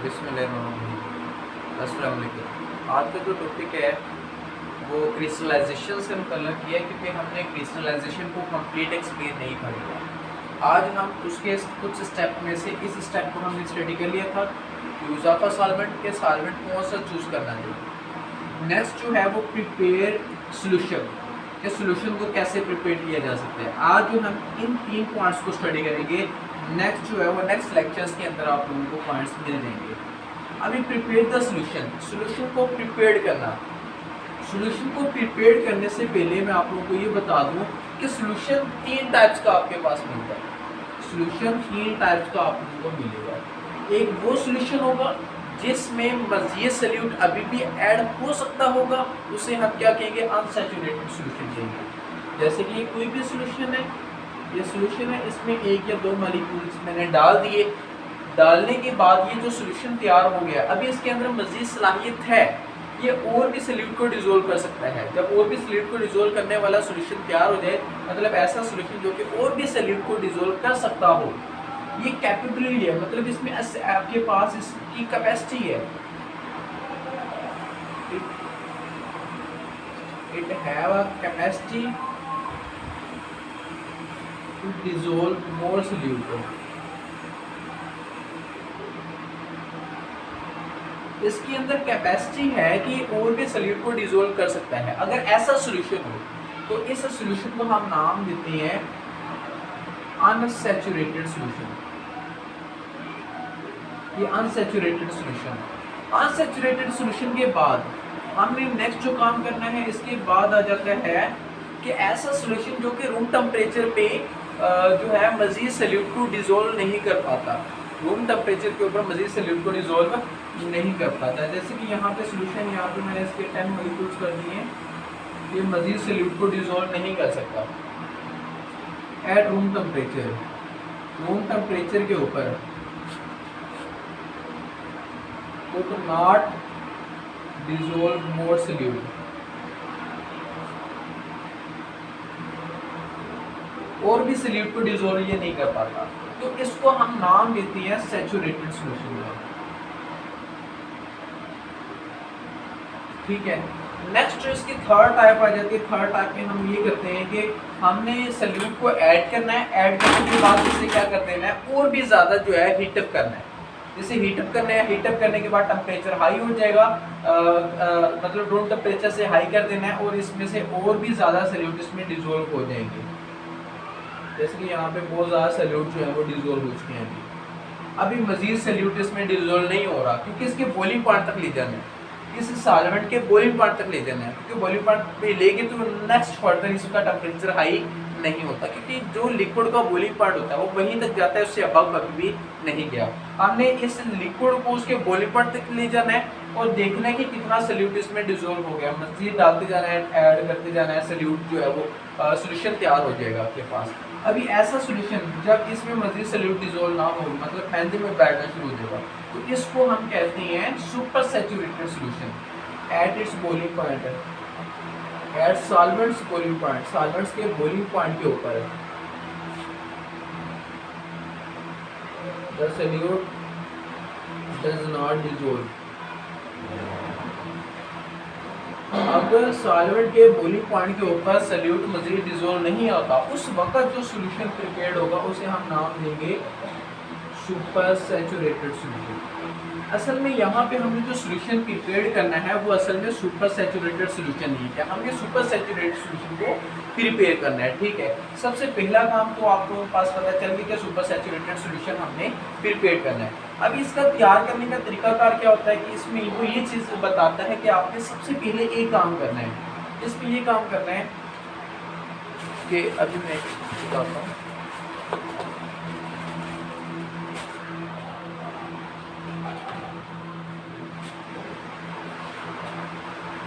बिस्मिल्लाहिर्रहमानिर्रहीम। अस्सलाम वालेकुम। आज का जो टॉपिक है वो क्रिस्टलाइजेशन से मुतल्लक़ किया है, क्योंकि हमने क्रिस्टलाइजेशन को कंप्लीट एक्सप्लेन नहीं कर लिया। आज हम उसके कुछ स्टेप में से इस स्टेप को हमने स्टडी कर लिया था कि इज़ाफ़ा सॉल्वेंट के सॉल्वेंट कौन सा चूज़ करना चाहिए। नेक्स्ट जो है वो प्रिपेयर सोल्यूशन के सोल्यूशन को कैसे प्रिपेयर किया जा सकता है। आज जो हम इन 3 पॉइंट्स को स्टडी करेंगे। नेक्स्ट जो है वो नेक्स्ट लेक्चर्स के अंदर आप लोगों को पॉइंट्स मिल जाएंगे। अभी प्रिपेयर द सोल्यूशन, सोल्यूशन को प्रिपेयर करना। सोल्यूशन को प्रिपेयर करने से पहले मैं आप लोगों को ये बता दूं कि सोल्यूशन 3 टाइप्स का आपके पास मिलता है। सोल्यूशन 3 टाइप्स का आप लोगों को मिलेगा। एक वो सोल्यूशन होगा जिसमें मज़ीद सॉल्यूट अभी भी ऐड हो सकता होगा, उसे हम क्या कहेंगे, अनसैचुरेटेड सोल्यूशन कहेंगे। जैसे कि कोई भी सोल्यूशन है, ये सोल्यूशन है, इसमें 1 या 2 मॉलिक्यूल्स मैंने डाल दिए। डालने के बाद ये जो सोल्यूशन तैयार हो गया, अभी इसके अंदर मज़ीद सलाहियत है, ये और भी सॉल्यूट को डिज़ोल्व कर सकता है। जब और भी सॉल्यूट को डिज़ोल्व करने वाला सोल्यूशन तैयार हो जाए, मतलब ऐसा सोल्यूशन जो कि और भी सॉल्यूट को डिज़ोल्व कर सकता हो, ये कैपेबिलिटी है, मतलब इसमें आपके पास इसकी कैपेसिटी है। It have a capacity to dissolve more solute. इसके अंदर कैपेसिटी है कि और भी सॉल्यूट को डिज़ोल्व कर सकता है। अगर ऐसा सॉल्यूशन हो तो इस सॉल्यूशन को हम नाम देते हैं अनसैचुरेटेड सॉल्यूशन। ये अनसैचुरेटेड सॉल्यूशन। अनसैचुरेटेड सॉल्यूशन के बाद हमने नेक्स्ट जो काम करना है, इसके बाद आ जाता है कि ऐसा सॉल्यूशन जो कि रूम टेम्परेचर पे जो है मज़ीद सॉल्यूट को डिज़ोल्व नहीं कर पाता, रूम टेम्परेचर के ऊपर मज़ीद सॉल्यूट को डिज़ोल्व नहीं कर पाता। जैसे कि यहाँ पे सॉल्यूशन, यहाँ पे मैंने इसके 10 मॉलिक्यूल्स कर दिए, ये मज़ीद सॉल्यूट को डिज़ोल्व नहीं कर सकता at room temperature. Room temperature के ऊपर could not dissolve more solute। और भी सॉल्यूट को डिज़ोल्व ये नहीं कर पाता, तो इसको हम नाम देते हैं सैचुरेटेड सॉल्यूशन। ठीक है। नेक्स्ट इसकी थर्ड टाइप आ जाती है। थर्ड टाइप में हम ये करते हैं कि हमने सॉल्यूट को ऐड करना है, ऐड करने के बाद इसे क्या कर देना है, और भी ज़्यादा जो है हीटअप करना है। जैसे हीटअप करना है, हीटअप करने के बाद टेम्परेचर हाई हो जाएगा, मतलब रूम टेम्परेचर से हाई कर देना है, और इसमें से और भी ज़्यादा सॉल्यूट इसमें डिज़ोल्व हो जाएंगे। जैसे कि यहाँ पे बहुत ज़्यादा सॉल्यूट जो है वो डिज़ोल्व हो चुके हैं। अभी मज़ीद सॉल्यूट इसमें डिज़ोल्व नहीं हो रहा, क्योंकि इसके बॉइलिंग पॉइंट तक ले जाना है, इस सॉल्वेंट के बॉइलिंग पॉइंट तक ले जाना है, क्योंकि बॉइलिंग पॉइंट पे लेके तो नेक्स्ट फर्दर इसका टेम्परेचर हाई नहीं होता, क्योंकि जो लिक्विड का बॉइलिंग पॉइंट होता है वो वहीं तक जाता है, उससे अबव कभी भी नहीं गया। हमने इस लिक्विड को उसके बॉइलिंग पॉइंट तक ले जाना है और देखना है कि कितना सॉल्यूट इसमें डिज़ोल्व हो गया। मज़ीद डालते जाना है, ऐड करते जाना है, सॉल्यूट जो है वो सॉल्यूशन तैयार हो जाएगा आपके पास। अभी ऐसा सॉल्यूशन जब इसमें मज़ीद सॉल्यूट डिज़ोल्व ना हो, मतलब फैंदे में बैठना शुरू हो जाएगा, तो इसको हम कहते हैं super saturated solution at its boiling point, at solvents boiling point, solvents के बॉइलिंग पॉइंट के ऊपर the solute does not dissolve. अगर सॉल्वेंट के बॉइलिंग पॉइंट के ऊपर सॉल्यूट मज़ीद डिज़ोल्व नहीं आता, उस वक्त जो सॉल्यूशन प्रिपेयर्ड होगा उसे हम नाम देंगे सुपर सैचुरेटेड सॉल्यूशन। असल में यहाँ पे हमने जो सॉल्यूशन प्रिपेयर करना है वो असल में सुपर सैचुरेटेड सॉल्यूशन नहीं है, हमने सुपर सैचुरेटेड सॉल्यूशन को प्रिपेयर करना है। ठीक है। सबसे पहला काम तो आपको पास पता चल गया कि सुपर सैचुरेटेड सॉल्यूशन हमने प्रिपेयर करना है। अब इसका तैयार करने का तरीकाकार क्या होता है कि इसमें वो ये चीज़ बताता है कि आपने सबसे पहले एक काम करना है, इसमें ये काम करना है कि अभी मैं बताता हूँ।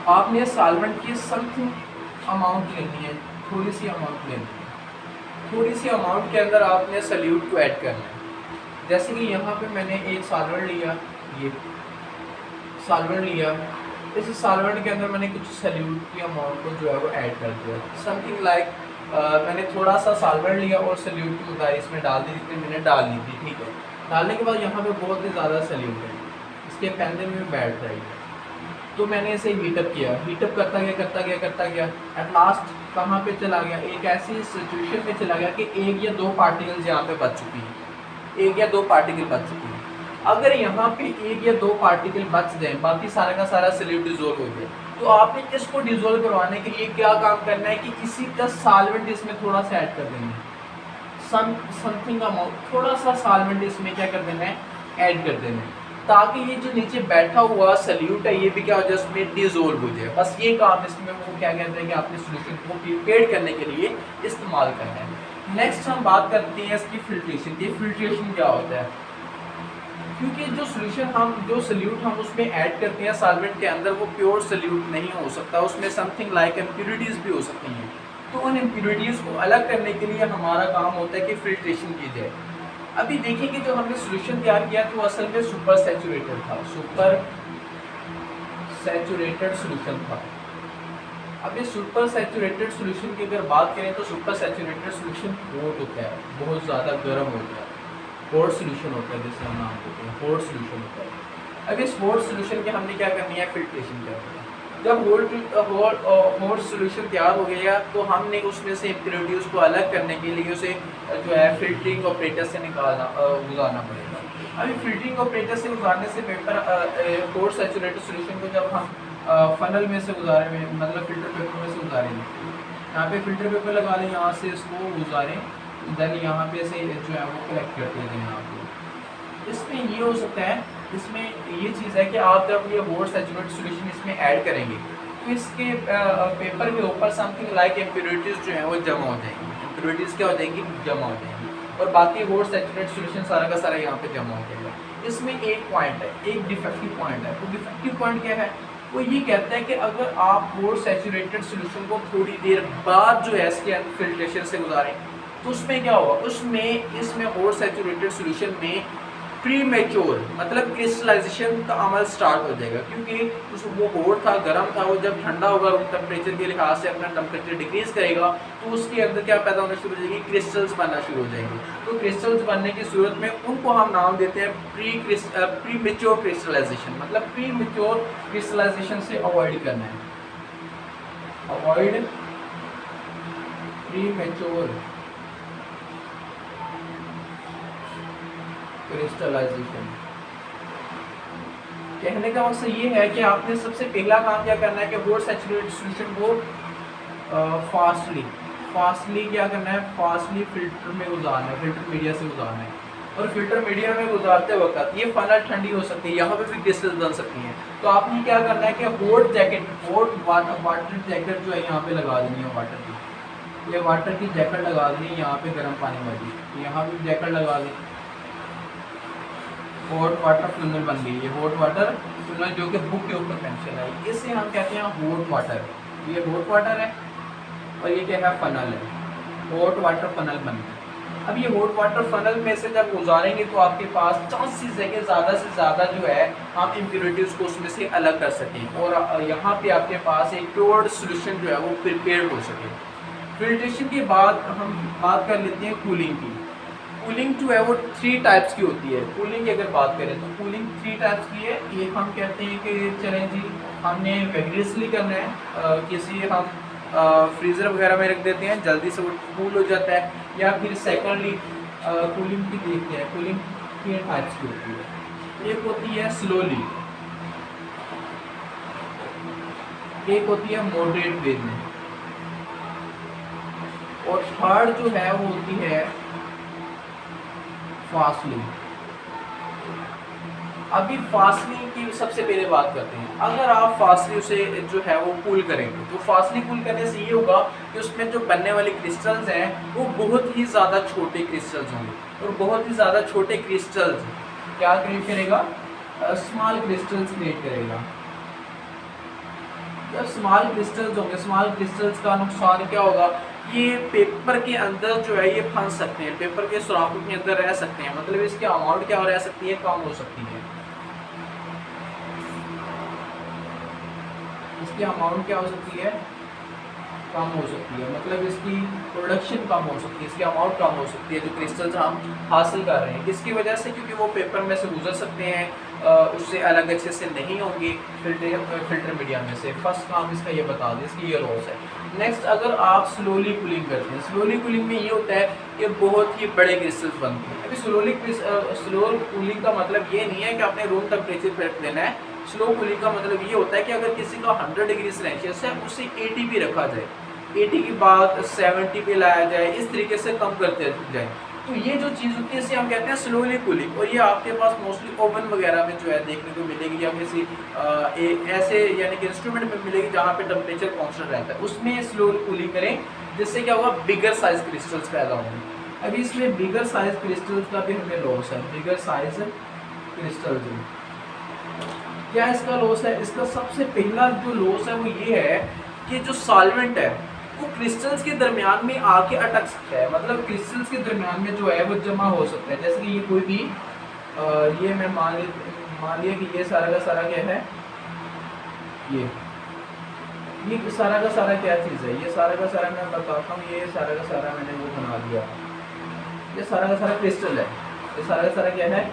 आपने सॉल्वेंट की समथिंग अमाउंट लेनी है, थोड़ी सी अमाउंट लेनी है, थोड़ी सी अमाउंट के अंदर आपने सॉल्यूट को ऐड करना है। जैसे कि यहाँ पे मैंने एक सॉल्वेंट लिया, ये सॉल्वेंट लिया, इस सॉल्वेंट के अंदर मैंने कुछ सॉल्यूट की अमाउंट को जो है वो ऐड कर दिया, समथिंग लाइक मैंने थोड़ा सा सॉल्वेंट लिया और सॉल्यूट की मकदार इसमें डाल दी जितनी मैंने डालनी थी। ठीक है। डालने के बाद यहाँ पे बहुत ही ज़्यादा सॉल्यूट है, इसके पहनने में बैठ रही है। तो मैंने इसे हीटअप किया, हीटअप करता गया एट लास्ट कहाँ पे चला गया, एक ऐसी सिचुएशन में चला गया कि एक या दो पार्टिकल्स यहाँ पे बच चुकी हैं, एक या दो पार्टिकल बच चुकी हैं। अगर यहाँ पे एक या दो पार्टिकल बच जाए, बाकी सारा का सारा सॉल्यूट डिजोल्व हो जाए, तो आपने इसको डिजोल्व करवाने के लिए क्या काम करना है कि इसी का सॉल्वेंट इसमें थोड़ा सा ऐड कर देंगे, समथिंग अमाउंट, थोड़ा सा सॉल्वेंट इसमें क्या कर देना है, ऐड कर देना है, ताकि ये जो नीचे बैठा हुआ सॉल्यूट है ये भी क्या हो जाए, उसमें डिजोल्व हो जाए। बस ये काम इसमें वो क्या कहते हैं कि आपने सॉल्यूशन को प्रिपेयर करने के लिए इस्तेमाल करना है। नेक्स्ट हम बात करते हैं इसकी फिल्ट्रेशन की। फिल्ट्रेशन क्या होता है, क्योंकि जो सॉल्यूट हम उसमें ऐड करते हैं सॉल्वेंट के अंदर, वो प्योर सॉल्यूट नहीं हो सकता, उसमें समथिंग लाइक इम्प्योरिटीज़ भी हो सकती हैं। तो उन इम्प्योरिटीज़ को अलग करने के लिए हमारा काम होता है कि फिल्ट्रेशन की जाए। अभी देखिए कि जो हमने सॉल्यूशन तैयार किया तो असल में सुपर सैचुरेटेड था, सुपर सैचुरेटेड सॉल्यूशन था। अब ये सुपर सैचुरेटेड सॉल्यूशन की अगर बात करें तो सुपर सैचुरेटेड सॉल्यूशन हॉट होता है, बहुत ज़्यादा गर्म होता है, हॉट सॉल्यूशन होता है जिसे हम नाम देते हैं, हॉट सॉल्यूशन होता है। अब इस हॉट सॉल्यूशन की हमने क्या करनी है, फिल्ट्रेशन करनी है। जब हॉट सॉल्यूशन तैयार हो गया तो हमने उसमें से इम्प्योरिटीज़ को अलग करने के लिए उसे जो है फिल्टरिंग ऑपरेटर से गुजारना पड़ेगा। अभी फिल्टरिंग ऑपरेटर से गुजारने से पेपर हॉट सैचुरेटेड सॉल्यूशन को जब हम फनल में से गुजारेंगे, मतलब फिल्टर पेपर में से गुजारेंगे, यहाँ पे फिल्टर पेपर लगा लें, यहाँ से इसको गुजारें, देन यहाँ पे से जो है वो कलेक्ट करते हैं यहाँ पे। इसमें ये हो सकता है, इसमें ये चीज़ है कि आप जब ये हॉट सैचुरेटेड सॉल्यूशन इसमें ऐड करेंगे तो इसके पेपर के ऊपर समथिंग लाइक इम्प्योरिटीज़ जो है वो जमा हो जाएंगी, इम्प्योरिटीज़ क्या हो जाएंगी, जमा हो जाएंगी, और बाकी हॉट सैचुरेटेड सॉल्यूशन सारा का सारा यहाँ पे जमा हो जाएगा। इसमें एक पॉइंट है, एक डिफेक्टिव पॉइंट है। तो डिफेक्टिव पॉइंट क्या है, वो ये कहता है कि अगर आप हॉट सैचुरेटेड सॉल्यूशन को थोड़ी देर बाद जो है इसके फिल्ट्रेशन से गुजारें तो उसमें क्या होगा, उसमें इसमें हॉट सैचुरेटेड सॉल्यूशन में प्रीमेच्योर मतलब क्रिस्टलाइजेशन का अमल स्टार्ट हो जाएगा, क्योंकि वो हॉट था, गर्म था, वो जब ठंडा होगा टेम्परेचर के लिहाज से अपना टेम्परेचर डिक्रीज करेगा तो उसके अंदर क्या पैदा होना शुरू हो जाएगी, क्रिस्टल्स बनना शुरू हो जाएंगे। तो क्रिस्टल्स बनने की सूरत में उनको हम नाम देते हैं प्रीमेच्योर क्रिस्टलाइजेशन, मतलब प्रीमेच्योर क्रिस्टलाइजेशन से अवॉइड करना है, अवॉइड प्रीमेच्योर क्रिस्टलाइजेशन। कहने का मकसद ये है कि आपने सबसे पहला काम क्या करना है कि हॉट सैचुरेटेड सॉल्यूशन को फास्टली क्या करना है, फास्टली फिल्टर में गुजारना है, फिल्टर मीडिया से गुजारना है। और फिल्टर मीडिया में गुजारते वक्त ये फनल ठंडी हो सकती है, यहाँ पे भी क्रिस्टल्स बन सकती हैं। तो आपने क्या करना है कि hot jacket, hot water jacket जो है यहाँ पे लगा देनी है, वाटर की, ये वाटर की जैकेट लगा देनी है यहाँ पे गर्म पानी वाली, यहाँ पे जैकेट लगा दें। हॉट वाटर फ्लनल बन गई है, हॉट वाटर फ्लनल जो कि बुक के ऊपर मेंशन है, इसे हम कहते हैं हॉट वाटर। ये हॉट वाटर है और ये क्या है, फनल है, हॉट वाटर फनल बन गई। अब ये हॉट वाटर फनल में से जब गुजारेंगे तो आपके पास चांसेस है कि ज़्यादा से ज़्यादा जो है हम इम्प्योरिटीज़ को उसमें से अलग कर सकें और यहाँ पे आपके पास एक प्योर सोल्यूशन जो है वो प्रिपेयर हो सके। फिल्ट्रेशन के बाद हम बात कर लेते हैं कूलिंग की। कूलिंग जो है वो 3 टाइप्स की होती है। कूलिंग की अगर बात करें तो कूलिंग 3 टाइप्स की है। एक हम कहते हैं कि चलें जी हमने वेगरियसली करना है, किसी हम फ्रीज़र वगैरह में रख देते हैं, जल्दी से वो कूल हो जाता है, या फिर सेकेंडली कूलिंग की देखते हैं। कूलिंग 3 टाइप्स की होती है। एक होती है स्लोली, एक होती है मॉडरेट वेज में, और थर्ड जो है वो होती है फास्टली। अभी फास्टली की सबसे पहले बात करते हैं। अगर आप फास्टली उसे जो है वो कूल करेंगे तो फास्टली कूल करने से ये होगा कि उसमें जो बनने वाले क्रिस्टल्स हैं वो बहुत ही ज़्यादा छोटे क्रिस्टल्स होंगे, और बहुत ही ज़्यादा छोटे क्रिस्टल्स क्या क्रिएट करेगा, स्मॉल क्रिस्टल्स क्रिएट करेगा। जब स्मॉल क्रिस्टल्स होंगे, स्मॉल क्रिस्टल्स का नुकसान क्या होगा, ये पेपर के अंदर जो है ये फंस सकते हैं, पेपर के सुराखों के अंदर रह सकते हैं, मतलब इसकी अमाउंट क्या रह सकती है, कम हो सकती है। इसकी अमाउंट क्या हो सकती है, कम हो सकती है, मतलब इसकी प्रोडक्शन कम हो सकती है, इसकी अमाउंट कम हो सकती है जो क्रिस्टल्स हम हासिल कर रहे हैं। किसकी वजह से, क्योंकि वो पेपर में से गुजर सकते हैं, उससे अलग अच्छे से नहीं होंगी फिल्टर मीडिया में से। फर्स्ट काम इसका ये बता दें, इसकी ये लॉस है। नेक्स्ट, अगर आप स्लोली कूलिंग करते हैं, स्लोली कूलिंग में ये होता है कि बहुत ही बड़े क्रिस्टल्स बनते हैं। अभी स्लो कूलिंग का मतलब ये नहीं है कि आपने रूम टेम्परेचर पर रख देना है। स्लो कूलिंग का मतलब ये होता है कि अगर किसी का 100 डिग्री सेल्सियस है उसे 80 पे रखा जाए, 80 की बात 70 पे लाया जाए, इस तरीके से कम करते जाए। तो ये जो चीज़ होती है इसे हम कहते हैं स्लोली कूलिंग। और ये आपके पास मोस्टली ओवन वगैरह में जो है देखने को मिलेगी, या किसी ऐसे यानी कि इंस्ट्रूमेंट में मिलेगी जहाँ पे टेम्परेचर कांस्टेंट रहता है, उसमें स्लो कूलिंग करें, जिससे क्या होगा, बिगर साइज क्रिस्टल्स पैदा होंगे। अभी इसमें बिगर साइज क्रिस्टल्स का भी हमें लॉस है। बिगर साइज क्रिस्टल जो क्या इसका लॉस है, इसका सबसे पहला जो लॉस है वो ये है कि जो सॉल्वेंट है वो क्रिस्टल्स के दरमियान में आके अटक सकता है। मतलब क्रिस्टल्स के दरमियान में जो है वो जमा हो सकता है। जैसे कि ये कोई भी ये मैं मान लिया कि ये सारा का सारा क्या है, ये सारा का सारा क्या चीज़ है, ये सारा का सारा मैं बताता हूँ। ये सारा का सारा मैंने वो बना दिया, ये सारा का सारा क्रिस्टल है, ये सारा का सारा क्या है,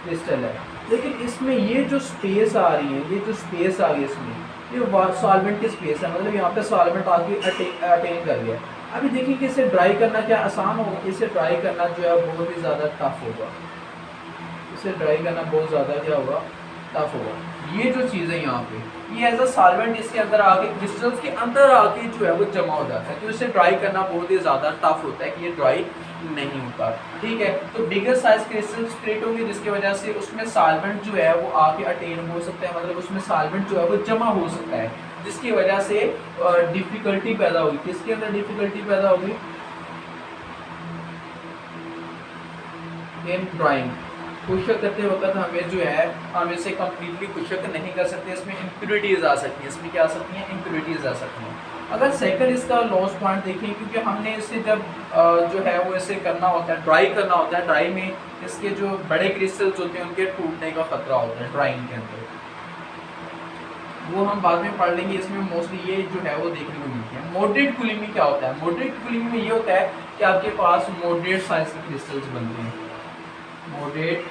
क्रिस्टल है। लेकिन इसमें ये जो स्पेस आ रही है, ये जो स्पेस आ गई इसमें, ये सॉल्वेंट की स्पेस है। मतलब यहाँ पे सॉल्वेंट आके अटेन कर गया। अभी देखिए कि इसे ड्राई करना क्या आसान होगा, इसे ड्राई करना जो है बहुत ही ज़्यादा टफ होगा। इसे ड्राई करना बहुत ज़्यादा क्या होगा, टफ होगा। ये जो चीज़ है यहाँ पे, ये एज अ सॉल्वेंट इसके अंदर आके क्रिस्टल्स के अंदर आके जो है वो जमा हो जाता है। तो इसे ड्राई करना बहुत ही ज़्यादा टफ होता है कि ये ड्राई नहीं होता। ठीक है, तो बिगर साइज क्रिस्टल्स क्रिएट होंगे जिसकी वजह से उसमें सॉल्वेंट जो है वो आके अटेन हो सकता है। मतलब उसमें सॉल्वेंट जो है वो जमा हो सकता है, जिसकी वजह से डिफ़िकल्टी पैदा होगी। किसके अंदर डिफ़िकल्टी पैदा होगी, इन ड्राइंग। कुशक करते वक्त हमें जो है हम इसे कम्प्लीटली कुशक नहीं कर सकते, इसमें इम्प्योरिटीज़ आ सकती हैं। इसमें क्या आ सकती हैं, इम्प्योरिटीज़ आ सकती हैं। अगर सेकंड इसका लॉस पॉइंट देखें, क्योंकि हमने इसे जब जो है वो इसे करना होता है, ड्राई करना होता है, ड्राई में इसके जो बड़े क्रिस्टल्स होते हैं उनके टूटने का खतरा होता है ड्राइंग के अंदर, वो हम बाद में पढ़ लेंगे। इसमें मोस्टली ये जो है वो देखने को मिलती है। मॉडरेट कूलिंग में क्या होता है, मॉडरेट कूलिंग में ये होता है कि आपके पास मॉडरेट साइज के क्रिस्टल्स बनते हैं। मॉडरेट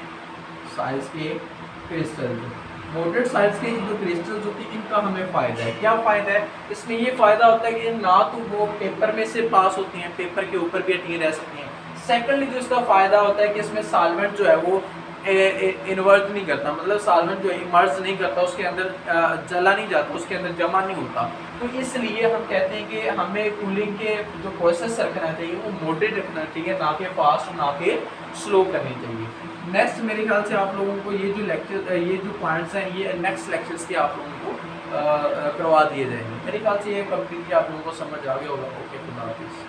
साइज के क्रिस्टल, मॉडरेट साइज के जो क्रिस्टल्स होती हैं इनका हमें फ़ायदा है। क्या फ़ायदा है, इसमें ये फ़ायदा होता है कि ना तो वो पेपर में से पास होती हैं, पेपर के ऊपर भी अटकी रह सकती हैं। सेकेंडली जो इसका फ़ायदा होता है कि इसमें सॉल्वेंट जो है वो इन्वर्ट नहीं करता, मतलब सॉल्वेंट जो है इमर्ज नहीं करता, उसके अंदर जला नहीं जाता, उसके अंदर जमा नहीं होता। तो इसलिए हम कहते हैं कि हमें कूलिंग के जो प्रोसेस रखना चाहिए वो मॉडरेट रखना चाहिए, ना कि फास्ट, ना कि स्लो करनी चाहिए। नेक्स्ट मेरे ख्याल से आप लोगों को ये जो लेक्चर, ये जो पॉइंट्स हैं, ये नेक्स्ट लेक्चर्स के आप लोगों को करवा दिए जाएंगे। मेरे ख्याल से ये कम्प्लीटली आप लोगों को समझ आ गया होगा। ओके, खुदा हाफिज़।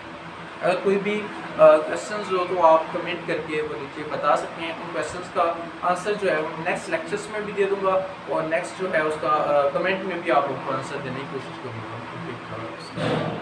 अगर कोई भी क्वेश्चंस हो तो आप कमेंट करके वो नीचे बता सकते हैं। उन क्वेश्चंस का आंसर जो है वो नेक्स्ट लेक्चर्स में भी दे दूंगा, और नेक्स्ट जो है उसका कमेंट में भी आप लोगों को आंसर देने की कोशिश करूँगा।